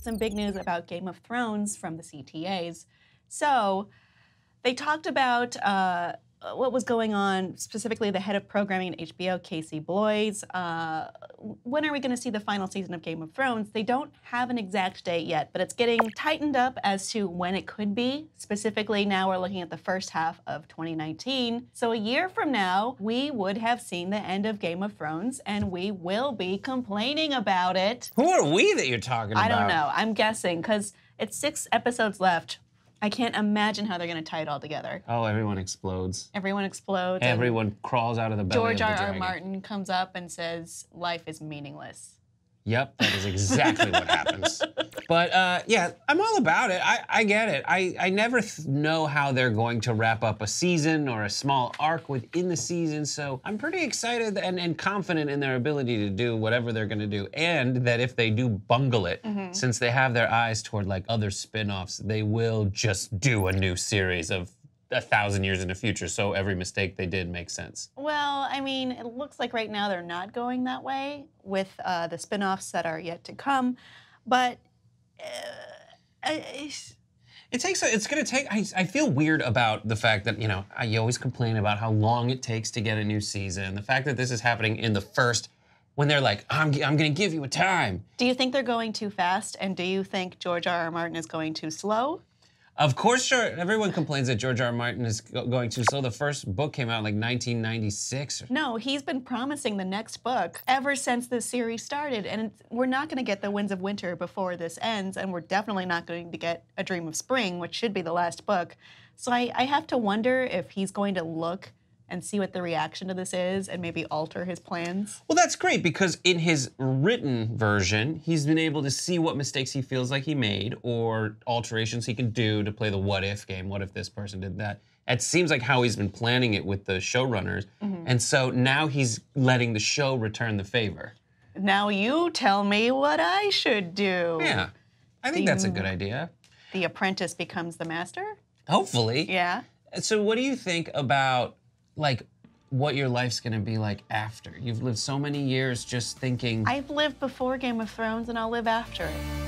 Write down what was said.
some big news about Game of Thrones from the CTAs. So they talked about what was going on, specifically the head of programming at HBO, Casey Bloys. When are we going to see the final season of Game of Thrones? They don't have an exact date yet, but it's getting tightened up as to when it could be. Specifically, now we're looking at the first half of 2019. So a year from now, we would have seen the end of Game of Thrones, and we will be complaining about it. Who are we that you're talking about? I don't know. I'm guessing, because it's 6 episodes left. I can't imagine how they're going to tie it all together. Oh, everyone explodes. Everyone explodes. Everyone crawls out of the belly of the George dragon. R. Martin comes up and says, life is meaningless. Yep, that is exactly what happens. But yeah, I'm all about it. I get it. I never know how they're going to wrap up a season or a small arc within the season, so I'm pretty excited and confident in their ability to do whatever they're gonna do, and that if they do bungle it, since they have their eyes toward like other spin-offs, they will just do a new series of 1,000 years in the future, so every mistake they did makes sense. Well, I mean, it looks like right now they're not going that way with the spin-offs that are yet to come, but it's gonna take, I feel weird about the fact that, you know, you always complain about how long it takes to get a new season. The fact that this is happening in the first, when they're like, I'm gonna give you a time. Do you think they're going too fast, and do you think George R. R. Martin is going too slow? Of course, sure. Everyone complains that George R. R. Martin is going too slow. The first book came out in like 1996. No, he's been promising the next book ever since this series started, and we're not going to get The Winds of Winter before this ends, and we're definitely not going to get A Dream of Spring, which should be the last book. So I have to wonder if he's going to look and see what the reaction to this is and maybe alter his plans. Well, that's great, because in his written version, he's been able to see what mistakes he feels like he made or alterations he can do to play the what if game. What if this person did that? It seems like how he's been planning it with the showrunners. And so now he's letting the show return the favor. Now you tell me what I should do. Yeah, I think that's a good idea. The apprentice becomes the master? Hopefully. Yeah. So what do you think about like what your life's gonna be like after? You've lived so many years just thinking. I've lived before Game of Thrones and I'll live after it.